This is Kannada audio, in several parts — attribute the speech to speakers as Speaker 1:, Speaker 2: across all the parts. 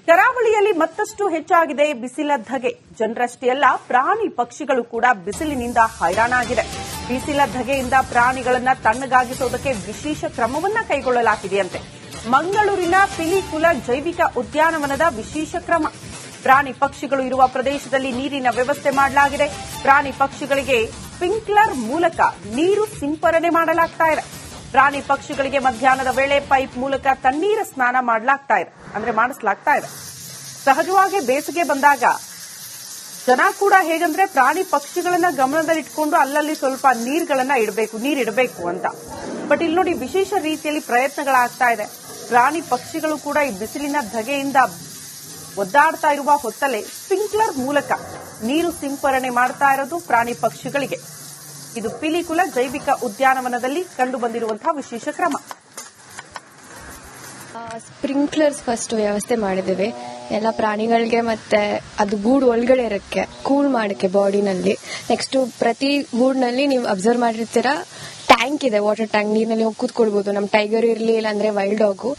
Speaker 1: ಕರಾವಳಿಯಲ್ಲಿ ಮತ್ತಷ್ಟು ಹೆಚ್ಚಾಗಿದೆ ಬಿಸಿಲ ಧಗೆ. ಜನರಷ್ಟೇ ಅಲ್ಲ, ಪ್ರಾಣಿ ಪಕ್ಷಿಗಳು ಕೂಡ ಬಿಸಿಲಿನಿಂದ ಹೈರಾಣಾಗಿದೆ. ಬಿಸಿಲ ಧಗೆಯಿಂದ ಪ್ರಾಣಿಗಳನ್ನ ತಣ್ಣಗಾಗಿಸೋದಕ್ಕೆ ವಿಶೇಷ ಕ್ರಮವನ್ನ ಕೈಗೊಳ್ಳಲಾಗಿದೆಯಂತೆ. ಮಂಗಳೂರಿನ ಪಿಲಿಕುಲ ಜೈವಿಕ ಉದ್ಯಾನವನದ ವಿಶೇಷ ಕ್ರಮ. ಪ್ರಾಣಿ ಪಕ್ಷಿಗಳು ಇರುವ ಪ್ರದೇಶದಲ್ಲಿ ನೀರಿನ ವ್ಯವಸ್ಥೆ ಮಾಡಲಾಗಿದೆ. ಪ್ರಾಣಿ ಪಕ್ಷಿಗಳಿಗೆ ಸ್ಪ್ರಿಂಕ್ಲರ್ ಮೂಲಕ ನೀರು ಸಿಂಪರಣೆ ಮಾಡಲಾಗ್ತಾ ಇದೆ. ಪ್ರಾಣಿ ಪಕ್ಷಿಗಳಿಗೆ ಮಧ್ಯಾಹ್ನದ ವೇಳೆ ಪೈಪ್ ಮೂಲಕ ತಣ್ಣೀರ ಸ್ನಾನ ಮಾಡಿಸಲಾಗ್ತಾ ಇದೆ. ಸಹಜವಾಗಿ ಬೇಸಿಗೆ ಬಂದಾಗ ಜನ ಕೂಡ ಹೇಗಂದ್ರೆ ಪ್ರಾಣಿ ಪಕ್ಷಿಗಳನ್ನ ಗಮನದಲ್ಲಿಟ್ಕೊಂಡು ಅಲ್ಲಲ್ಲಿ ಸ್ವಲ್ಪ ನೀರಿಡಬೇಕು ಅಂತ. ಬಟ್ ಇಲ್ಲಿ ನೋಡಿ, ವಿಶೇಷ ರೀತಿಯಲ್ಲಿ ಪ್ರಯತ್ನಗಳಾಗ್ತಾ ಇದೆ. ಪ್ರಾಣಿ ಪಕ್ಷಿಗಳು ಕೂಡ ಈ ಬಿಸಿಲಿನ ಧಗೆಯಿಂದ ಒದ್ದಾಡ್ತಾ ಇರುವ ಹೊತ್ತಲ್ಲೇ ಸ್ಪ್ರಿಂಕ್ಲರ್ ಮೂಲಕ ನೀರು ಸಿಂಪರಣೆ ಮಾಡ್ತಾ ಇರೋದು ಪ್ರಾಣಿ ಪಕ್ಷಿಗಳಿಗೆ. ಇದು ಪಿಲಿಕುಲ ಜೈವಿಕ ಉದ್ಯಾನವನದಲ್ಲಿ ಕಂಡುಬಂದಿರುವಂತಹ ವಿಶೇಷ ಕ್ರಮ.
Speaker 2: ಸ್ಪ್ರಿಂಕ್ಲರ್ಸ್ ಫಸ್ಟ್ ವ್ಯವಸ್ಥೆ ಮಾಡಿದ್ದೇವೆ ಎಲ್ಲ ಪ್ರಾಣಿಗಳಿಗೆ, ಮತ್ತೆ ಅದು ಗೂಡು ಒಳಗಡೆ ಇರಕ್ಕೆ ಕೂಲ್ ಮಾಡಕ್ಕೆ ಬಾಡಿನಲ್ಲಿ. ನೆಕ್ಸ್ಟ್ ಪ್ರತಿ ಗೂಡ್ನಲ್ಲಿ ನೀವು ಅಬ್ಸರ್ವ್ ಮಾಡಿರ್ತೀರಾ, ಟ್ಯಾಂಕ್ ಇದೆ, ವಾಟರ್ ಟ್ಯಾಂಕ್. ನೀರಿನಲ್ಲಿ ಹೋಗಿ ಕೂತ್ಕೊಳ್ಬಹುದು. ನಮ್ ಟೈಗರ್ ಇರ್ಲಿ ಇಲ್ಲಾಂದ್ರೆ ವೈಲ್ಡ್ ಡಾಗು.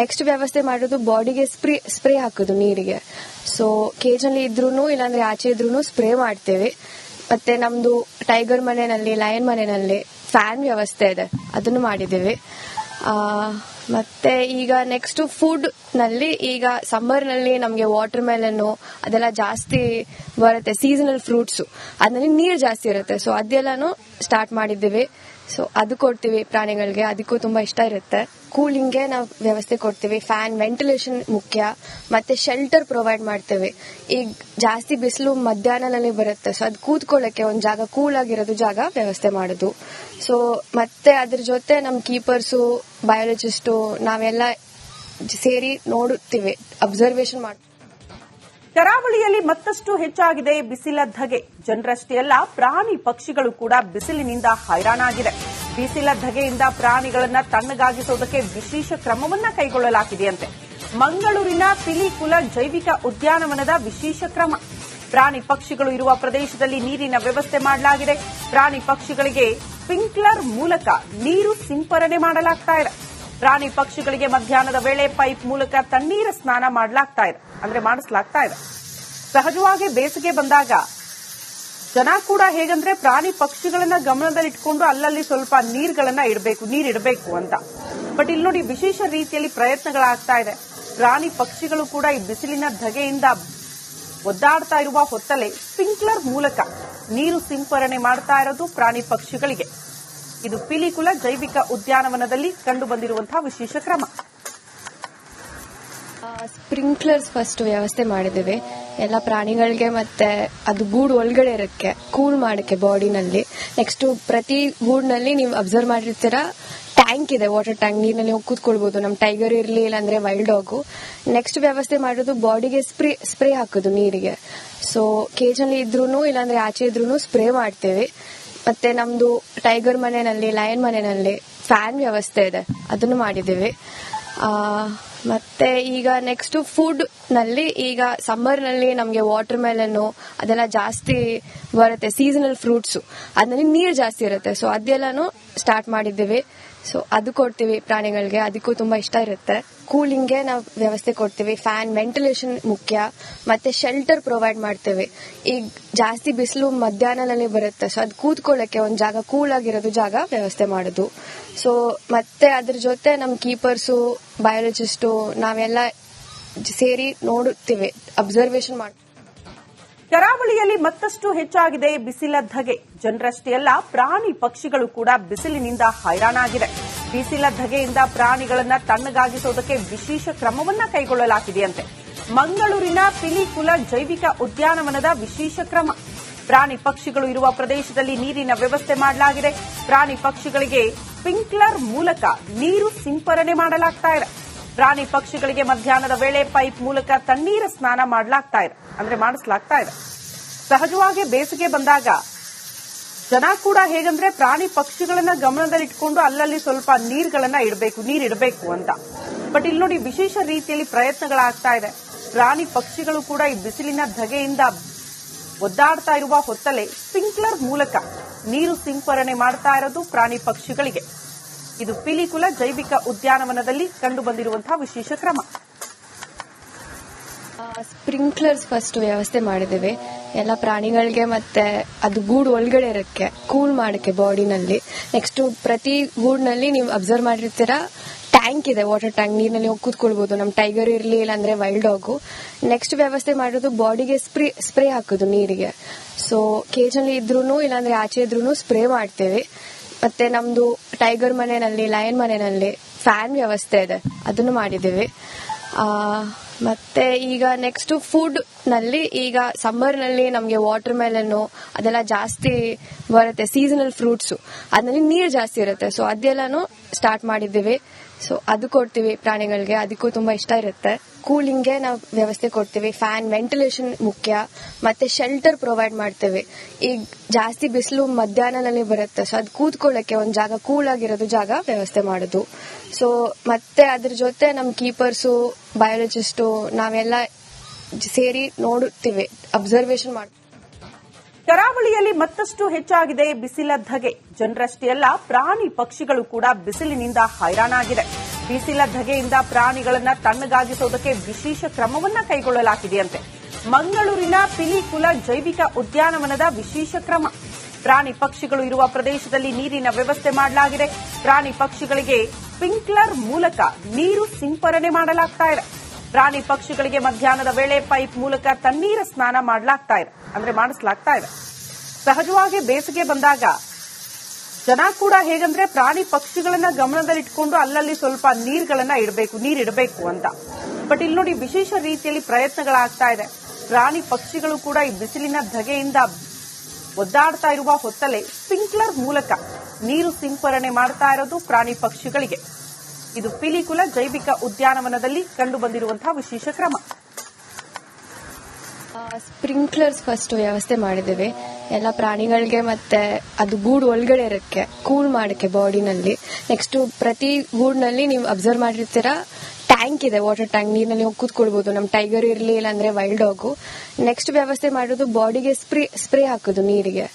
Speaker 2: ನೆಕ್ಸ್ಟ್ ವ್ಯವಸ್ಥೆ ಮಾಡೋದು ಬಾಡಿಗೆ ಸ್ಪ್ರೇ ಹಾಕೋದು ನೀರಿಗೆ. ಸೊ ಕೇಜಲ್ಲಿ ಇದ್ರೂನು ಇಲ್ಲಾಂದ್ರೆ ಆಚೆ ಇದ್ರೂನು ಸ್ಪ್ರೇ ಮಾಡ್ತೇವೆ. ಮತ್ತೆ ನಮ್ದು ಟೈಗರ್ ಮನೆಯಲ್ಲಿ, ಲಯನ್ ಮನೆಯಲ್ಲಿ ಫ್ಯಾನ್ ವ್ಯವಸ್ಥೆ ಇದೆ, ಅದನ್ನು ಮಾಡಿದ್ದೇವೆ. ಮತ್ತೆ ಈಗ ನೆಕ್ಸ್ಟ್ ಫುಡ್ ನಲ್ಲಿ, ಈಗ ಸಮ್ಮರ್ ನಲ್ಲಿ ನಮ್ಗೆ ವಾಟರ್ ಮೆಲನ್ ಅದೆಲ್ಲ ಜಾಸ್ತಿ ಬರುತ್ತೆ, ಸೀಸನಲ್ ಫ್ರೂಟ್ಸ್, ಅದ್ರಲ್ಲಿ ನೀರು ಜಾಸ್ತಿ ಇರುತ್ತೆ. ಸೊ ಅದೆಲ್ಲಾನು ಸ್ಟಾರ್ಟ್ ಮಾಡಿದ್ದೇವೆ. ಸೊ ಅದು ಕೊಡ್ತೀವಿ ಪ್ರಾಣಿಗಳಿಗೆ, ಅದಕ್ಕೂ ತುಂಬಾ ಇಷ್ಟ ಇರುತ್ತೆ. ಕೂಲಿಂಗ್ಗೆ ನಾವು ವ್ಯವಸ್ಥೆ ಕೊಡ್ತೀವಿ. ಫ್ಯಾನ್, ವೆಂಟಿಲೇಷನ್ ಮುಖ್ಯ. ಮತ್ತೆ ಶೆಲ್ಟರ್ ಪ್ರೊವೈಡ್ ಮಾಡ್ತೇವೆ. ಈಗ ಜಾಸ್ತಿ ಬಿಸಿಲು ಮಧ್ಯಾಹ್ನದಲ್ಲಿ ಬರುತ್ತೆ, ಸೊ ಅದು ಕೂತ್ಕೊಳ್ಳಕ್ಕೆ ಒಂದು ಜಾಗ, ಕೂಲ್ ಆಗಿರೋದು ಜಾಗ ವ್ಯವಸ್ಥೆ ಮಾಡೋದು. ಸೊ ಮತ್ತೆ ಅದ್ರ ಜೊತೆ ನಮ್ ಕೀಪರ್ಸು, ಬಯಾಲಜಿಸ್ಟು ನಾವೆಲ್ಲ ಸೇರಿ ನೋಡುತ್ತೀವಿ, ಅಬ್ಸರ್ವೇಷನ್ ಮಾಡ್ತೀವಿ.
Speaker 1: ಕರಾವಳಿಯಲ್ಲಿ ಮತ್ತಷ್ಟು ಹೆಚ್ಚಾಗಿದೆ ಬಿಸಿಲ ಧಗೆ. ಜನರಷ್ಟೇ ಅಲ್ಲ, ಪ್ರಾಣಿ ಪಕ್ಷಿಗಳು ಕೂಡ ಬಿಸಿಲಿನಿಂದ ಹೈರಾಣಾಗಿದೆ. ಬಿಸಿಲ ಧಗೆಯಿಂದ ಪ್ರಾಣಿಗಳನ್ನ ತಣ್ಣಗಾಗಿಸೋದಕ್ಕೆ ವಿಶೇಷ ಕ್ರಮವನ್ನ ಕೈಗೊಳ್ಳಲಾಗಿದೆಯಂತೆ. ಮಂಗಳೂರಿನ ಪಿಲಿಕುಲ ಜೈವಿಕ ಉದ್ಯಾನವನದ ವಿಶೇಷ ಕ್ರಮ. ಪ್ರಾಣಿ ಪಕ್ಷಿಗಳು ಇರುವ ಪ್ರದೇಶದಲ್ಲಿ ನೀರಿನ ವ್ಯವಸ್ಥೆ ಮಾಡಲಾಗಿದೆ. ಪ್ರಾಣಿ ಪಕ್ಷಿಗಳಿಗೆ ಸ್ಪ್ರಿಂಕ್ಲರ್ ಮೂಲಕ ನೀರು ಸಿಂಪರಣೆ ಮಾಡಲಾಗ್ತಾ ಇದೆ. ಪ್ರಾಣಿ ಪಕ್ಷಿಗಳಿಗೆ ಮಧ್ಯಾಹ್ನದ ವೇಳೆ ಪೈಪ್ ಮೂಲಕ ತಣ್ಣೀರ ಸ್ನಾನ ಮಾಡಿಸಲಾಗ್ತಾ ಇದೆ. ಸಹಜವಾಗಿ ಬೇಸಿಗೆ ಬಂದಾಗ ಜನ ಕೂಡ ಹೇಗಂದ್ರೆ ಪ್ರಾಣಿ ಪಕ್ಷಿಗಳನ್ನ ಗಮನದಲ್ಲಿಟ್ಕೊಂಡು ಅಲ್ಲಲ್ಲಿ ಸ್ವಲ್ಪ ನೀರಿಡಬೇಕು ಅಂತ. ಬಟ್ ಇಲ್ಲಿ ನೋಡಿ, ವಿಶೇಷ ರೀತಿಯಲ್ಲಿ ಪ್ರಯತ್ನಗಳಾಗ್ತಾ ಇದೆ. ಪ್ರಾಣಿ ಪಕ್ಷಿಗಳು ಕೂಡ ಈ ಬಿಸಿಲಿನ ಧಗೆಯಿಂದ ಒದ್ದಾಡ್ತಾ ಇರುವ ಹೊತ್ತಲ್ಲೇ ಸ್ಪ್ರಿಂಕ್ಲರ್ ಮೂಲಕ ನೀರು ಸಿಂಪರಣೆ ಮಾಡ್ತಾ ಇರೋದು ಪ್ರಾಣಿ ಪಕ್ಷಿಗಳಿಗೆ. ಇದು ಪಿಲಿಕುಲ ಜೈವಿಕ ಉದ್ಯಾನವನದಲ್ಲಿ ಕಂಡುಬಂದಿರುವಂತಹ ವಿಶೇಷ ಕ್ರಮ.
Speaker 2: ಸ್ಪ್ರಿಂಕ್ಲರ್ಸ್ ಫಸ್ಟ್ ವ್ಯವಸ್ಥೆ ಮಾಡಿದ್ದೇವೆ ಎಲ್ಲ ಪ್ರಾಣಿಗಳಿಗೆ, ಮತ್ತೆ ಅದು ಗೂಡು ಒಳಗಡೆ ಇರಕ್ಕೆ ಕೂಲ್ ಮಾಡಕ್ಕೆ ಬಾಡಿನಲ್ಲಿ. ನೆಕ್ಸ್ಟ್ ಪ್ರತಿ ಗೂಡ್ನಲ್ಲಿ ನೀವು ಅಬ್ಸರ್ವ್ ಮಾಡಿರ್ತೀರಾ, ಟ್ಯಾಂಕ್ ಇದೆ, ವಾಟರ್ ಟ್ಯಾಂಕ್. ನೀರಿನಲ್ಲಿ ಹೋಗಿ ಕೂತ್ಕೊಳ್ಬಹುದು. ನಮ್ ಟೈಗರ್ ಇರ್ಲಿ ಇಲ್ಲಾಂದ್ರೆ ವೈಲ್ಡ್ ಡಾಗು. ನೆಕ್ಸ್ಟ್ ವ್ಯವಸ್ಥೆ ಮಾಡೋದು ಬಾಡಿಗೆ ಸ್ಪ್ರೇ ಹಾಕೋದು ನೀರಿಗೆ. ಸೊ ಕೇಜಲ್ಲಿ ಇದ್ರೂನು ಇಲ್ಲಾಂದ್ರೆ ಆಚೆ ಇದ್ರೂನು ಸ್ಪ್ರೇ ಮಾಡ್ತೇವೆ. ಮತ್ತೆ ನಮ್ದು ಟೈಗರ್ ಮನೆಯಲ್ಲಿ, ಲಯನ್ ಮನೆಯಲ್ಲಿ ಫ್ಯಾನ್ ವ್ಯವಸ್ಥೆ ಇದೆ, ಅದನ್ನು ಮಾಡಿದ್ದೇವೆ. ಮತ್ತೆ ಈಗ ನೆಕ್ಸ್ಟ್ ಫುಡ್ ನಲ್ಲಿ, ಈಗ ಸಮ್ಮರ್ ನಲ್ಲಿ ನಮ್ಗೆ ವಾಟರ್ ಮೆಲನ್ ಅದೆಲ್ಲ ಜಾಸ್ತಿ ಬರುತ್ತೆ, ಸೀಸನಲ್ ಫ್ರೂಟ್ಸ್, ಅದ್ರಲ್ಲಿ ನೀರು ಜಾಸ್ತಿ ಇರುತ್ತೆ. ಸೊ ಅದೆಲ್ಲಾನು ಸ್ಟಾರ್ಟ್ ಮಾಡಿದ್ದೇವೆ. ಸೊ ಅದು ಕೊಡ್ತೀವಿ ಪ್ರಾಣಿಗಳಿಗೆ, ಅದಕ್ಕೂ ತುಂಬಾ ಇಷ್ಟ ಇರುತ್ತೆ. ಕೂಲಿಂಗ್ಗೆ ನಾವು ವ್ಯವಸ್ಥೆ ಕೊಡ್ತೀವಿ. ಫ್ಯಾನ್, ವೆಂಟಿಲೇಷನ್ ಮುಖ್ಯ. ಮತ್ತೆ ಶೆಲ್ಟರ್ ಪ್ರೊವೈಡ್ ಮಾಡ್ತೇವೆ. ಈಗ ಜಾಸ್ತಿ ಬಿಸಿಲು ಮಧ್ಯಾಹ್ನದಲ್ಲಿ ಬರುತ್ತೆ, ಸೊ ಅದು ಕೂತ್ಕೊಳ್ಳಕ್ಕೆ ಒಂದು ಜಾಗ, ಕೂಲ್ ಆಗಿರೋದು ಜಾಗ ವ್ಯವಸ್ಥೆ ಮಾಡೋದು. ಸೊ ಮತ್ತೆ ಅದ್ರ ಜೊತೆ ನಮ್ ಕೀಪರ್ಸು, ಬಯಾಲಜಿಸ್ಟು ನಾವೆಲ್ಲ ಸೇರಿ ನೋಡುತ್ತೀವಿ, ಅಬ್ಸರ್ವೇಷನ್ ಮಾಡ್ತೀವಿ.
Speaker 1: ಕರಾವಳಿಯಲ್ಲಿ ಮತ್ತಷ್ಟು ಹೆಚ್ಚಾಗಿದೆ ಬಿಸಿಲ ಧಗೆ. ಜನರಷ್ಟೇ ಅಲ್ಲ, ಪ್ರಾಣಿ ಪಕ್ಷಿಗಳು ಕೂಡ ಬಿಸಿಲಿನಿಂದ ಹೈರಾಣಾಗಿದೆ. ಬಿಸಿಲ ಧಗೆಯಿಂದ ಪ್ರಾಣಿಗಳನ್ನ ತಣ್ಣಗಾಗಿಸೋದಕ್ಕೆ ವಿಶೇಷ ಕ್ರಮವನ್ನ ಕೈಗೊಳ್ಳಲಾಗಿದೆಯಂತೆ. ಮಂಗಳೂರಿನ ಪಿಲಿಕುಲ ಜೈವಿಕ ಉದ್ಯಾನವನದ ವಿಶೇಷ ಕ್ರಮ. ಪ್ರಾಣಿ ಪಕ್ಷಿಗಳು ಇರುವ ಪ್ರದೇಶದಲ್ಲಿ ನೀರಿನ ವ್ಯವಸ್ಥೆ ಮಾಡಲಾಗಿದೆ. ಪ್ರಾಣಿ ಪಕ್ಷಿಗಳಿಗೆ ಸ್ಪ್ರಿಂಕ್ಲರ್ ಮೂಲಕ ನೀರು ಸಿಂಪರಣೆ ಮಾಡಲಾಗ್ತಾ ಇದೆ. ಪ್ರಾಣಿ ಪಕ್ಷಿಗಳಿಗೆ ಮಧ್ಯಾಹ್ನದ ವೇಳೆ ಪೈಪ್ ಮೂಲಕ ತಣ್ಣೀರ ಸ್ನಾನ ಮಾಡಿಸಲಾಗ್ತಾ ಇದೆ. ಸಹಜವಾಗಿ ಬೇಸಿಗೆ ಬಂದಾಗ ಜನ ಕೂಡ ಹೇಗಂದ್ರೆ ಪ್ರಾಣಿ ಪಕ್ಷಿಗಳನ್ನ ಗಮನದಲ್ಲಿಟ್ಕೊಂಡು ಅಲ್ಲಲ್ಲಿ ಸ್ವಲ್ಪ ನೀರಿಡಬೇಕು ಅಂತ. ಬಟ್ ಇಲ್ಲಿ ನೋಡಿ, ವಿಶೇಷ ರೀತಿಯಲ್ಲಿ ಪ್ರಯತ್ನಗಳಾಗ್ತಾ ಇದೆ. ಪ್ರಾಣಿ ಪಕ್ಷಿಗಳು ಕೂಡ ಈ ಬಿಸಿಲಿನ ಧಗೆಯಿಂದ ಒದ್ದಾಡ್ತಾ ಇರುವ ಹೊತ್ತಲ್ಲೇ ಸ್ಪ್ರಿಂಕ್ಲರ್ ಮೂಲಕ ನೀರು ಸಿಂಪರಣೆ ಮಾಡ್ತಾ ಇರೋದು ಪ್ರಾಣಿ ಪಕ್ಷಿಗಳಿಗೆ. ಇದು ಪಿಲಿಕುಲ ಜೈವಿಕ ಉದ್ಯಾನವನದಲ್ಲಿ ಕಂಡುಬಂದಿರುವಂತಹ ವಿಶೇಷ ಕ್ರಮ.
Speaker 2: ಸ್ಪ್ರಿಂಕ್ಲರ್ಸ್ ಫಸ್ಟ್ ವ್ಯವಸ್ಥೆ ಮಾಡಿದ್ದೇವೆ ಎಲ್ಲ ಪ್ರಾಣಿಗಳಿಗೆ, ಮತ್ತೆ ಅದು ಗೂಡು ಒಳಗಡೆ ಇರಕ್ಕೆ ಕೂಲ್ ಮಾಡಕ್ಕೆ ಬಾಡಿನಲ್ಲಿ. ನೆಕ್ಸ್ಟ್ ಪ್ರತಿ ಗೂಡ್ನಲ್ಲಿ ನೀವು ಅಬ್ಸರ್ವ್ ಮಾಡಿರ್ತೀರಾ ಟ್ಯಾಂಕ್ ಇದೆ, ವಾಟರ್ ಟ್ಯಾಂಕ್, ನೀರಿನಲ್ಲಿ ಹೋಗಿ ಕೂತ್ಕೊಳ್ಬಹುದು. ನಮ್ ಟೈಗರ್ ಇರ್ಲಿ ಇಲ್ಲಾಂದ್ರೆ ವೈಲ್ಡ್ ಡಾಗು. ನೆಕ್ಸ್ಟ್ ವ್ಯವಸ್ಥೆ ಮಾಡೋದು ಬಾಡಿಗೆ ಸ್ಪ್ರೇ ಹಾಕೋದು ನೀರಿಗೆ. ಸೊ ಕೇಜಲ್ಲಿ ಇದ್ರೂನು ಇಲ್ಲಾಂದ್ರೆ ಆಚೆ ಇದ್ರೂನು ಸ್ಪ್ರೇ ಮಾಡ್ತೇವೆ. ಮತ್ತೆ ನಮ್ದು ಟೈಗರ್ ಮನೆಯಲ್ಲಿ, ಲಯನ್ ಮನೆಯಲ್ಲಿ ಫ್ಯಾನ್ ವ್ಯವಸ್ಥೆ ಇದೆ, ಅದನ್ನು ಮಾಡಿದ್ದೇವೆ. ಮತ್ತೆ ಈಗ ನೆಕ್ಸ್ಟ್ ಫುಡ್ ನಲ್ಲಿ, ಈಗ ಸಮ್ಮರ್ ನಲ್ಲಿ ನಮ್ಗೆ ವಾಟರ್ ಮೆಲನ್ ಅದೆಲ್ಲ ಜಾಸ್ತಿ ಬರುತ್ತೆ, ಸೀಸನಲ್ ಫ್ರೂಟ್ಸ್, ಅದ್ರಲ್ಲಿ ನೀರ್ ಜಾಸ್ತಿ ಇರುತ್ತೆ. ಸೊ ಅದೆಲ್ಲಾನು ಸ್ಟಾರ್ಟ್ ಮಾಡಿದ್ದೀವಿ. ಸೊ ಅದು ಕೊಡ್ತೀವಿ ಪ್ರಾಣಿಗಳಿಗೆ, ಅದಕ್ಕೂ ತುಂಬಾ ಇಷ್ಟ ಇರುತ್ತೆ. ಕೂಲಿಂಗ್ಗೆ ನಾವು ವ್ಯವಸ್ಥೆ ಕೊಡ್ತೀವಿ, ಫ್ಯಾನ್, ವೆಂಟಿಲೇಷನ್ ಮುಖ್ಯ, ಮತ್ತೆ ಶೆಲ್ಟರ್ ಪ್ರೊವೈಡ್ ಮಾಡ್ತೇವೆ. ಈಗ ಜಾಸ್ತಿ ಬಿಸಿಲು ಮಧ್ಯಾಹ್ನದಲ್ಲಿ ಬರುತ್ತೆ, ಸೊ ಅದು ಕೂತ್ಕೊಳ್ಳಕ್ಕೆ ಒಂದು ಜಾಗ, ಕೂಲ್ ಆಗಿರೋದು ಜಾಗ ವ್ಯವಸ್ಥೆ ಮಾಡೋದು. ಸೊ ಮತ್ತೆ ಅದ್ರ ಜೊತೆ ನಮ್ ಕೀಪರ್ಸು, ಬಯಾಲಜಿಸ್ಟು ನಾವೆಲ್ಲ ಸೇರಿ ನೋಡುತ್ತೀವಿ, ಅಬ್ಸರ್ವೇಷನ್ ಮಾಡ್ತೀವಿ.
Speaker 1: ಕರಾವಳಿಯಲ್ಲಿ ಮತ್ತಷ್ಟು ಹೆಚ್ಚಾಗಿದೆ ಬಿಸಿಲ ಧಗೆ. ಜನರಷ್ಟೇ ಅಲ್ಲ, ಪ್ರಾಣಿ ಪಕ್ಷಿಗಳು ಕೂಡ ಬಿಸಿಲಿನಿಂದ ಹೈರಾಣಾಗಿದೆ. ಬಿಸಿಲ ಧಗೆಯಿಂದ ಪ್ರಾಣಿಗಳನ್ನ ತಣ್ಣಗಾಗಿಸುವುದಕ್ಕೆ ವಿಶೇಷ ಕ್ರಮವನ್ನ ಕೈಗೊಳ್ಳಲಾಗಿದೆಯಂತೆ. ಮಂಗಳೂರಿನ ಪಿಲಿಕುಲ ಜೈವಿಕ ಉದ್ಯಾನವನದ ವಿಶೇಷ ಕ್ರಮ. ಪ್ರಾಣಿ ಪಕ್ಷಿಗಳು ಇರುವ ಪ್ರದೇಶದಲ್ಲಿ ನೀರಿನ ವ್ಯವಸ್ಥೆ ಮಾಡಲಾಗಿದೆ. ಪ್ರಾಣಿ ಪಕ್ಷಿಗಳಿಗೆ ಸ್ಪ್ರಿಂಕ್ಲರ್ ಮೂಲಕ ನೀರು ಸಿಂಪರಣೆ ಮಾಡಲಾಗ್ತಾ ಇದೆ. ಪ್ರಾಣಿ ಪಕ್ಷಿಗಳಿಗೆ ಮಧ್ಯಾಹ್ನದ ವೇಳೆ ಪೈಪ್ ಮೂಲಕ ತಣ್ಣೀರ ಸ್ನಾನ ಮಾಡಿಸಲಾಗ್ತಾ ಇದೆ. ಸಹಜವಾಗಿ ಬೇಸಿಗೆ ಬಂದಾಗ ಜನ ಕೂಡ ಹೇಗಂದ್ರೆ ಪ್ರಾಣಿ ಪಕ್ಷಿಗಳನ್ನ ಗಮನದಲ್ಲಿಟ್ಕೊಂಡು ಅಲ್ಲಲ್ಲಿ ಸ್ವಲ್ಪ ನೀರಿಡಬೇಕು ಅಂತ. ಬಟ್ ಇಲ್ಲಿ ನೋಡಿ, ವಿಶೇಷ ರೀತಿಯಲ್ಲಿ ಪ್ರಯತ್ನಗಳಾಗ್ತಾ ಇದೆ. ಪ್ರಾಣಿ ಪಕ್ಷಿಗಳು ಕೂಡ ಈ ಬಿಸಿಲಿನ ಧಗೆಯಿಂದ ಒದ್ದಾಡ್ತಾ ಇರುವ ಹೊತ್ತಲ್ಲೇ ಸ್ಪ್ರಿಂಕ್ಲರ್ ಮೂಲಕ ನೀರು ಸಿಂಪರಣೆ ಮಾಡ್ತಾ ಇರೋದು ಪ್ರಾಣಿ ಪಕ್ಷಿಗಳಿಗೆ. ಇದು ಪಿಲಿಕುಲ ಜೈವಿಕ ಉದ್ಯಾನವನದಲ್ಲಿ ಕಂಡುಬಂದಿರುವಂತಹ ವಿಶೇಷ ಕ್ರಮ.
Speaker 2: ಸ್ಪ್ರಿಂಕ್ಲರ್ಸ್ ಫಸ್ಟ್ ವ್ಯವಸ್ಥೆ ಮಾಡಿದ್ದೇವೆ ಎಲ್ಲ ಪ್ರಾಣಿಗಳಿಗೆ, ಮತ್ತೆ ಅದು ಗೂಡು ಒಳಗಡೆ ಇರಕ್ಕೆ ಕೂಲ್ ಮಾಡಕ್ಕೆ ಬಾಡಿನಲ್ಲಿ. ನೆಕ್ಸ್ಟ್ ಪ್ರತಿ ಗೂಡ್ನಲ್ಲಿ ನೀವು ಅಬ್ಸರ್ವ್ ಮಾಡಿರ್ತೀರಾ ಟ್ಯಾಂಕ್ ಇದೆ, ವಾಟರ್ ಟ್ಯಾಂಕ್, ನೀರಿನಲ್ಲಿ ಹೋಗಿ ಕೂತ್ಕೊಳ್ಬಹುದು. ನಮ್ ಟೈಗರ್ ಇರ್ಲಿ ಇಲ್ಲಾಂದ್ರೆ ವೈಲ್ಡ್ ಡಾಗು. ನೆಕ್ಸ್ಟ್ ವ್ಯವಸ್ಥೆ ಮಾಡೋದು ಬಾಡಿಗೆ ಸ್ಪ್ರೇ ಹಾಕೋದು ನೀರಿಗೆ.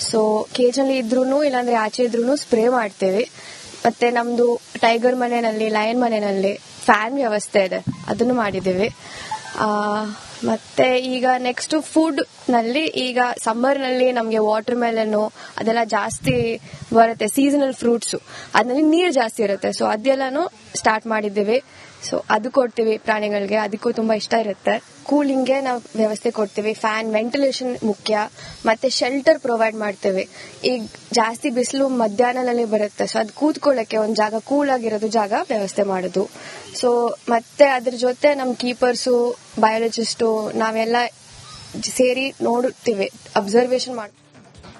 Speaker 2: ಸೊ ಕೇಜಲ್ಲಿ ಇದ್ರೂನು ಇಲ್ಲಾಂದ್ರೆ ಆಚೆ ಇದ್ರೂನು ಸ್ಪ್ರೇ ಮಾಡ್ತೇವೆ. ಮತ್ತೆ ನಮ್ದು ಟೈಗರ್ ಮನೆಯಲ್ಲಿ, ಲಯನ್ ಮನೆಯಲ್ಲಿ ಫ್ಯಾನ್ ವ್ಯವಸ್ಥೆ ಇದೆ, ಅದನ್ನು ಮಾಡಿದ್ದೇವೆ. ಮತ್ತೆ ಈಗ ನೆಕ್ಸ್ಟ್ ಫುಡ್ ನಲ್ಲಿ, ಈಗ ಸಮ್ಮರ್ ನಲ್ಲಿ ನಮ್ಗೆ ವಾಟರ್ ಮೆಲನ್ ಅದೆಲ್ಲ ಜಾಸ್ತಿ ಬರುತ್ತೆ, ಸೀಸನಲ್ ಫ್ರೂಟ್ಸ್, ಅದ್ರಲ್ಲಿ ನೀರ್ ಜಾಸ್ತಿ ಇರುತ್ತೆ. ಸೊ ಅದೆಲ್ಲಾನು ಸ್ಟಾರ್ಟ್ ಮಾಡಿದ್ದೇವೆ. ಸೊ ಅದು ಕೊಡ್ತೀವಿ ಪ್ರಾಣಿಗಳಿಗೆ, ಅದಕ್ಕೂ ತುಂಬಾ ಇಷ್ಟ ಇರುತ್ತೆ. ಕೂಲಿಂಗ್ಗೆ ನಾವು ವ್ಯವಸ್ಥೆ ಕೊಡ್ತೀವಿ, ಫ್ಯಾನ್, ವೆಂಟಿಲೇಷನ್ ಮುಖ್ಯ, ಮತ್ತೆ ಶೆಲ್ಟರ್ ಪ್ರೊವೈಡ್ ಮಾಡ್ತೇವೆ. ಈಗ ಜಾಸ್ತಿ ಬಿಸಿಲು ಮಧ್ಯಾಹ್ನದಲ್ಲಿ ಬರುತ್ತೆ, ಸೊ ಅದು ಕೂತ್ಕೊಳ್ಳಕ್ಕೆ ಒಂದು ಜಾಗ, ಕೂಲ್ ಆಗಿರೋದು ಜಾಗ ವ್ಯವಸ್ಥೆ ಮಾಡೋದು. ಸೊ ಮತ್ತೆ ಅದ್ರ ಜೊತೆ ನಮ್ ಕೀಪರ್ಸು, ಬಯಾಲಜಿಸ್ಟು ನಾವೆಲ್ಲ ಸೇರಿ ನೋಡುತ್ತೀವಿ, ಅಬ್ಸರ್ವೇಷನ್ ಮಾಡ್ತೀವಿ.